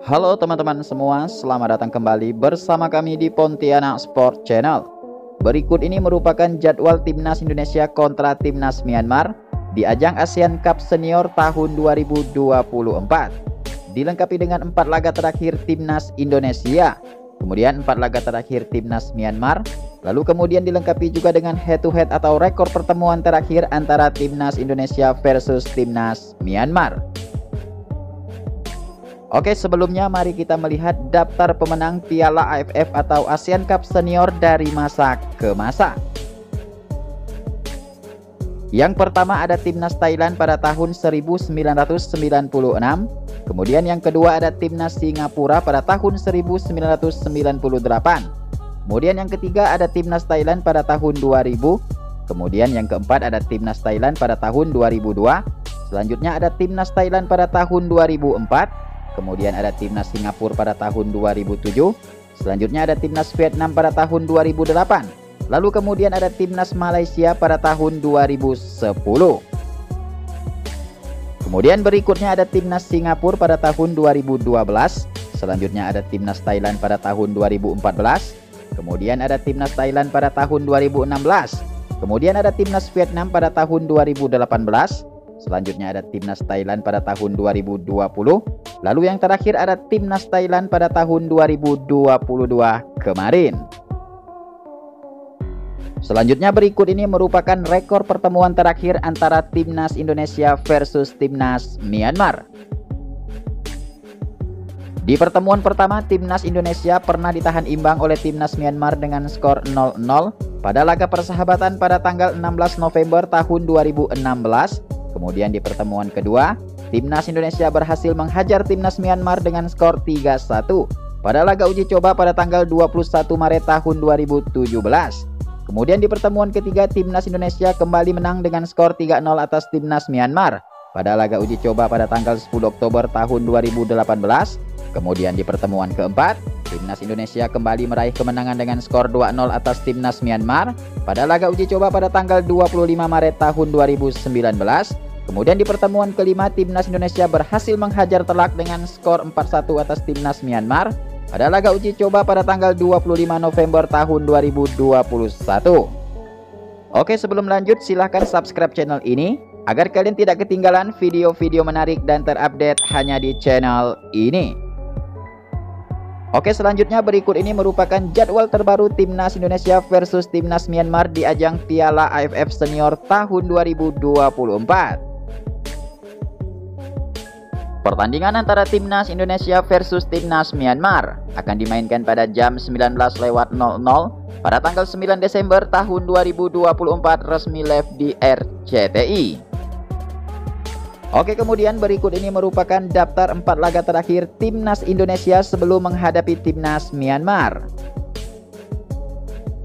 Halo teman-teman semua, selamat datang kembali bersama kami di Pontianak Sport Channel. Berikut ini merupakan jadwal Timnas Indonesia kontra Timnas Myanmar di ajang ASEAN Cup Senior tahun 2024. Dilengkapi dengan 4 laga terakhir Timnas Indonesia, kemudian 4 laga terakhir Timnas Myanmar, lalu kemudian dilengkapi juga dengan head to head atau rekor pertemuan terakhir antara Timnas Indonesia versus Timnas Myanmar. Oke, sebelumnya mari kita melihat daftar pemenang Piala AFF atau ASEAN Cup Senior dari masa ke masa. Yang pertama ada Timnas Thailand pada tahun 1996, kemudian yang kedua ada Timnas Singapura pada tahun 1998, kemudian yang ketiga ada Timnas Thailand pada tahun 2000, kemudian yang keempat ada Timnas Thailand pada tahun 2002, selanjutnya ada Timnas Thailand pada tahun 2004, kemudian ada Timnas Singapura pada tahun 2007, selanjutnya ada Timnas Vietnam pada tahun 2008, lalu kemudian ada Timnas Malaysia pada tahun 2010. Kemudian berikutnya ada Timnas Singapura pada tahun 2012, selanjutnya ada Timnas Thailand pada tahun 2014, kemudian ada Timnas Thailand pada tahun 2016, kemudian ada Timnas Vietnam pada tahun 2018, selanjutnya ada Timnas Thailand pada tahun 2020, lalu yang terakhir ada Timnas Thailand pada tahun 2022 kemarin. Selanjutnya berikut ini merupakan rekor pertemuan terakhir antara Timnas Indonesia versus Timnas Myanmar. Di pertemuan pertama, Timnas Indonesia pernah ditahan imbang oleh Timnas Myanmar dengan skor 0-0 pada laga persahabatan pada tanggal 16 November tahun 2016. Kemudian di pertemuan kedua, Timnas Indonesia berhasil menghajar Timnas Myanmar dengan skor 3-1 pada laga uji coba pada tanggal 21 Maret tahun 2017. Kemudian di pertemuan ketiga, Timnas Indonesia kembali menang dengan skor 3-0 atas Timnas Myanmar pada laga uji coba pada tanggal 10 Oktober tahun 2018. Kemudian di pertemuan keempat, Timnas Indonesia kembali meraih kemenangan dengan skor 2-0 atas Timnas Myanmar pada laga uji coba pada tanggal 25 Maret tahun 2019. Kemudian di pertemuan kelima, Timnas Indonesia berhasil menghajar telak dengan skor 4-1 atas Timnas Myanmar pada laga uji coba pada tanggal 25 November tahun 2021. Oke, sebelum lanjut silahkan subscribe channel ini agar kalian tidak ketinggalan video-video menarik dan terupdate hanya di channel ini. Oke, selanjutnya berikut ini merupakan jadwal terbaru Timnas Indonesia versus Timnas Myanmar di ajang Piala AFF Senior tahun 2024. Pertandingan antara Timnas Indonesia versus Timnas Myanmar akan dimainkan pada jam 19.00 pada tanggal 9 Desember tahun 2024 resmi live di RCTI. Oke, kemudian berikut ini merupakan daftar 4 laga terakhir Timnas Indonesia sebelum menghadapi Timnas Myanmar.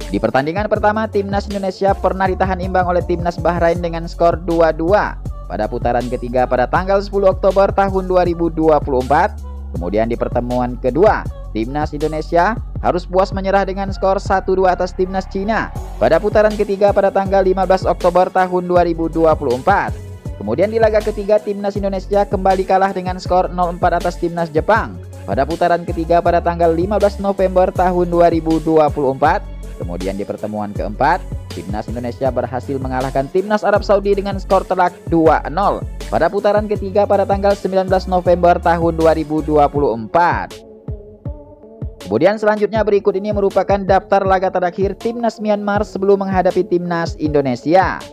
Di pertandingan pertama, Timnas Indonesia pernah ditahan imbang oleh Timnas Bahrain dengan skor 2-2 pada putaran ketiga pada tanggal 10 Oktober tahun 2024. Kemudian di pertemuan kedua, Timnas Indonesia harus puas menyerah dengan skor 1-2 atas Timnas Cina pada putaran ketiga pada tanggal 15 Oktober tahun 2024. Kemudian di laga ketiga, Timnas Indonesia kembali kalah dengan skor 0-4 atas Timnas Jepang pada putaran ketiga pada tanggal 15 November tahun 2024. Kemudian di pertemuan keempat, Timnas Indonesia berhasil mengalahkan Timnas Arab Saudi dengan skor telak 2-0 pada putaran ketiga pada tanggal 19 November tahun 2024. Kemudian selanjutnya berikut ini merupakan daftar laga terakhir Timnas Myanmar sebelum menghadapi Timnas Indonesia.